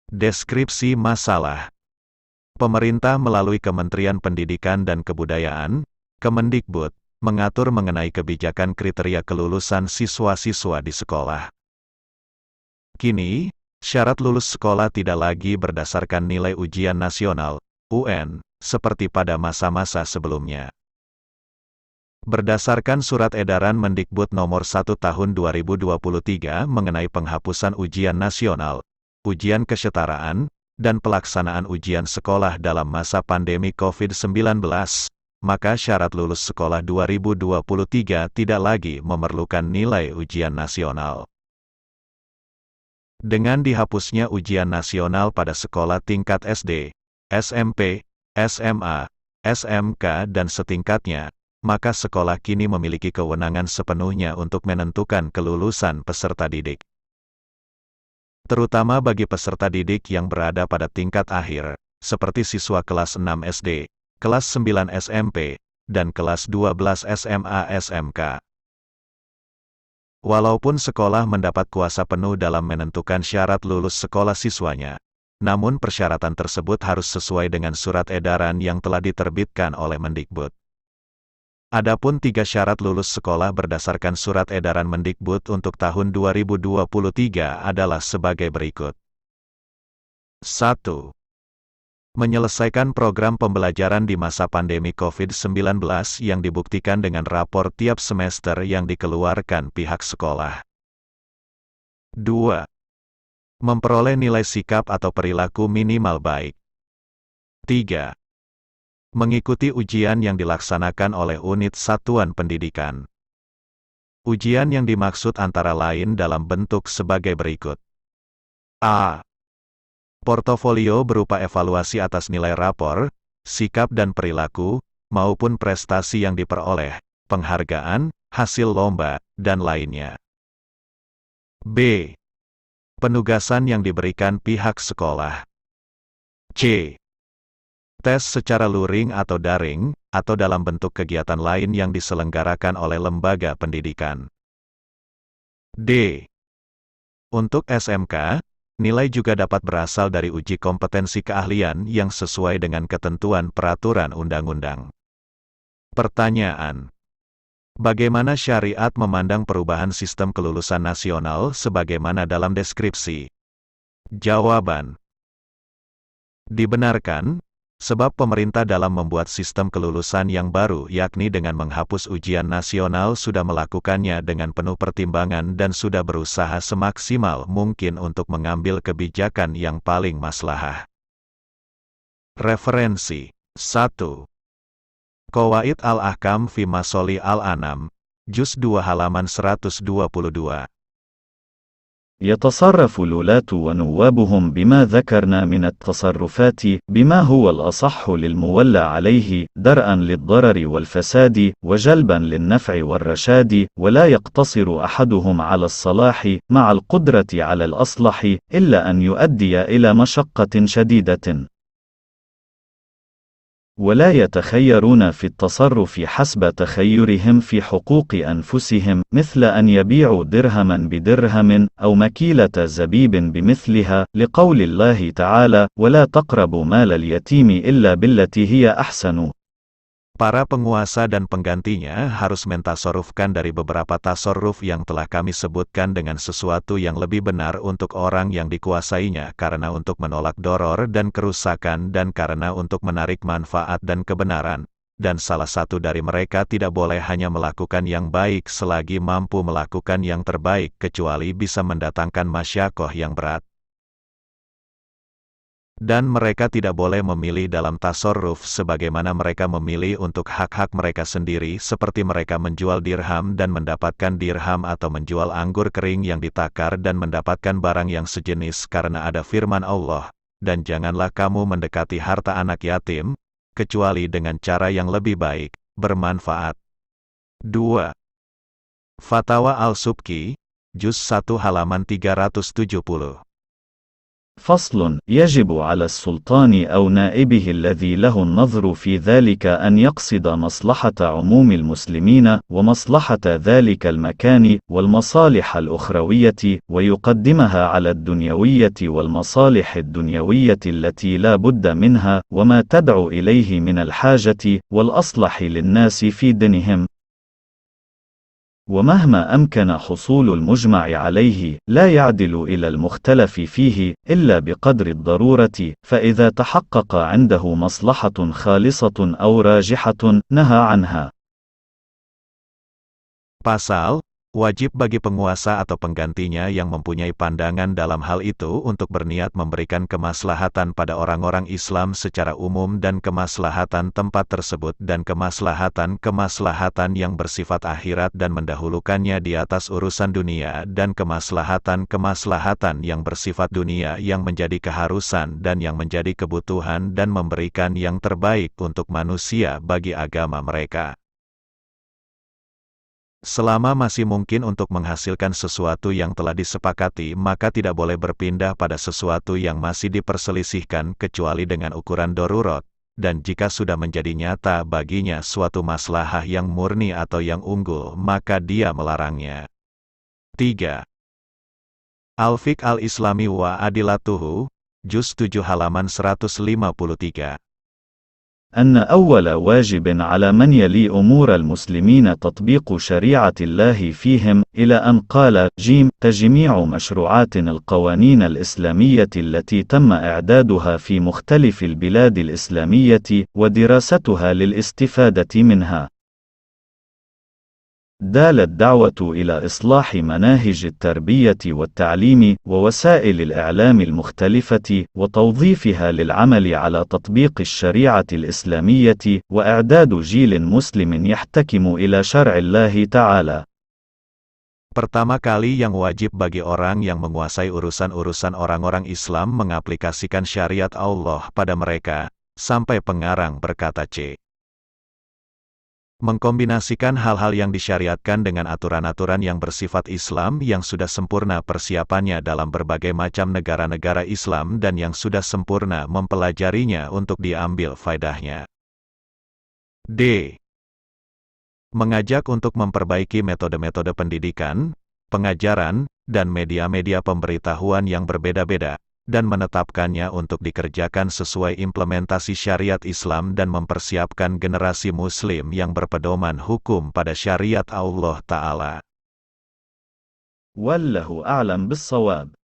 Deskripsi masalah. Pemerintah melalui Kementerian Pendidikan dan Kebudayaan, Kemendikbud, mengatur mengenai kebijakan kriteria kelulusan siswa-siswa di sekolah. Kini, syarat lulus sekolah tidak lagi berdasarkan nilai ujian nasional, UN, seperti pada masa-masa sebelumnya. Berdasarkan Surat Edaran Mendikbud Nomor 1 Tahun 2023 mengenai penghapusan ujian nasional, ujian kesetaraan, dan pelaksanaan ujian sekolah dalam masa pandemi COVID-19, maka syarat lulus sekolah 2023 tidak lagi memerlukan nilai ujian nasional. Dengan dihapusnya ujian nasional pada sekolah tingkat SD, SMP, SMA, SMK dan setingkatnya, maka sekolah kini memiliki kewenangan sepenuhnya untuk menentukan kelulusan peserta didik. Terutama bagi peserta didik yang berada pada tingkat akhir, seperti siswa kelas 6 SD, kelas 9 SMP, dan kelas 12 SMA SMK. Walaupun sekolah mendapat kuasa penuh dalam menentukan syarat lulus sekolah siswanya, namun persyaratan tersebut harus sesuai dengan surat edaran yang telah diterbitkan oleh Mendikbud. Adapun 3 syarat lulus sekolah berdasarkan Surat Edaran Mendikbud untuk tahun 2023 adalah sebagai berikut. 1. Menyelesaikan program pembelajaran di masa pandemi COVID-19 yang dibuktikan dengan rapor tiap semester yang dikeluarkan pihak sekolah. 2. Memperoleh nilai sikap atau perilaku minimal baik. 3. Mengikuti ujian yang dilaksanakan oleh unit satuan pendidikan. Ujian yang dimaksud antara lain dalam bentuk sebagai berikut. A. Portofolio berupa evaluasi atas nilai rapor, sikap dan perilaku, maupun prestasi yang diperoleh, penghargaan, hasil lomba, dan lainnya. B. Penugasan yang diberikan pihak sekolah. C. Tes secara luring atau daring, atau dalam bentuk kegiatan lain yang diselenggarakan oleh lembaga pendidikan. D. Untuk SMK, nilai juga dapat berasal dari uji kompetensi keahlian yang sesuai dengan ketentuan peraturan undang-undang. Pertanyaan: bagaimana syariat memandang perubahan sistem kelulusan nasional sebagaimana dalam deskripsi? Jawaban: dibenarkan, sebab pemerintah dalam membuat sistem kelulusan yang baru yakni dengan menghapus ujian nasional sudah melakukannya dengan penuh pertimbangan dan sudah berusaha semaksimal mungkin untuk mengambil kebijakan yang paling maslahah. Referensi 1. Qawaid al-Ahkam fi Masoli al-Anam, Juz 2 halaman 122. يتصرف الولاة ونوابهم بما ذكرنا من التصرفات بما هو الأصح للمولى عليه درءا للضرر والفساد وجلبا للنفع والرشاد ولا يقتصر أحدهم على الصلاح مع القدرة على الأصلح إلا أن يؤدي إلى مشقة شديدة ولا يتخيرون في التصرف حسب تخيرهم في حقوق أنفسهم مثل أن يبيعوا درهما بدرهم أو مكيلة زبيب بمثلها لقول الله تعالى ولا تقربوا مال اليتيم إلا بالتي هي أحسن. Para penguasa dan penggantinya harus mentasarufkan dari beberapa tasarruf yang telah kami sebutkan dengan sesuatu yang lebih benar untuk orang yang dikuasainya karena untuk menolak doror dan kerusakan dan karena untuk menarik manfaat dan kebenaran. Dan salah satu dari mereka tidak boleh hanya melakukan yang baik selagi mampu melakukan yang terbaik kecuali bisa mendatangkan masyakoh yang berat. Dan mereka tidak boleh memilih dalam tasarruf sebagaimana mereka memilih untuk hak-hak mereka sendiri seperti mereka menjual dirham dan mendapatkan dirham atau menjual anggur kering yang ditakar dan mendapatkan barang yang sejenis karena ada firman Allah, dan janganlah kamu mendekati harta anak yatim, kecuali dengan cara yang lebih baik, bermanfaat. 2. Fatwa Al-Subki, Juz 1 halaman 370. فصل. يجب على السلطان أو نائبه الذي له النظر في ذلك أن يقصد مصلحة عموم المسلمين ومصلحة ذلك المكان والمصالح الأخروية ويقدمها على الدنيوية والمصالح الدنيوية التي لا بد منها وما تدعو إليه من الحاجة والأصلح للناس في دينهم. ومهما أمكن حصول المجمع عليه لا يعدل إلى المختلف فيه إلا بقدر الضرورة، فإذا تحقق عنده مصلحة خالصة أو راجحة نهى عنها. Pasal, wajib bagi penguasa atau penggantinya yang mempunyai pandangan dalam hal itu untuk berniat memberikan kemaslahatan pada orang-orang Islam secara umum dan kemaslahatan tempat tersebut dan kemaslahatan yang bersifat akhirat dan mendahulukannya di atas urusan dunia dan kemaslahatan yang bersifat dunia yang menjadi keharusan dan yang menjadi kebutuhan dan memberikan yang terbaik untuk manusia bagi agama mereka. Selama masih mungkin untuk menghasilkan sesuatu yang telah disepakati, maka tidak boleh berpindah pada sesuatu yang masih diperselisihkan kecuali dengan ukuran darurat, dan jika sudah menjadi nyata baginya suatu maslahah yang murni atau yang unggul, maka dia melarangnya. 3. Al-Fiqh al-Islami wa Adilatuhu, Juz 7 halaman 153. أن أول واجب على من يلي أمور المسلمين تطبيق شريعة الله فيهم، إلى أن قال تجميع مشروعات القوانين الإسلامية التي تم إعدادها في مختلف البلاد الإسلامية ودراستها للاستفادة منها. دالت الدعوة إلى إصلاح مناهج التربية والتعليم ووسائل الإعلام المختلفة وتوظيفها للعمل على تطبيق الشريعة الإسلامية وإعداد جيل مسلم يحتكم إلى شرع الله تعالى. Pertama kali yang wajib bagi orang yang menguasai urusan-urusan orang-orang Islam mengaplikasikan syariat Allah pada mereka, sampai pengarang berkata mengkombinasikan hal-hal yang disyariatkan dengan aturan-aturan yang bersifat Islam yang sudah sempurna persiapannya dalam berbagai macam negara-negara Islam dan yang sudah sempurna mempelajarinya untuk diambil faedahnya. D. Mengajak untuk memperbaiki metode-metode pendidikan, pengajaran, dan media-media pemberitahuan yang berbeda-beda, dan menetapkannya untuk dikerjakan sesuai implementasi syariat Islam dan mempersiapkan generasi Muslim yang berpedoman hukum pada syariat Allah Ta'ala. Wallahu a'lam bis-shawab.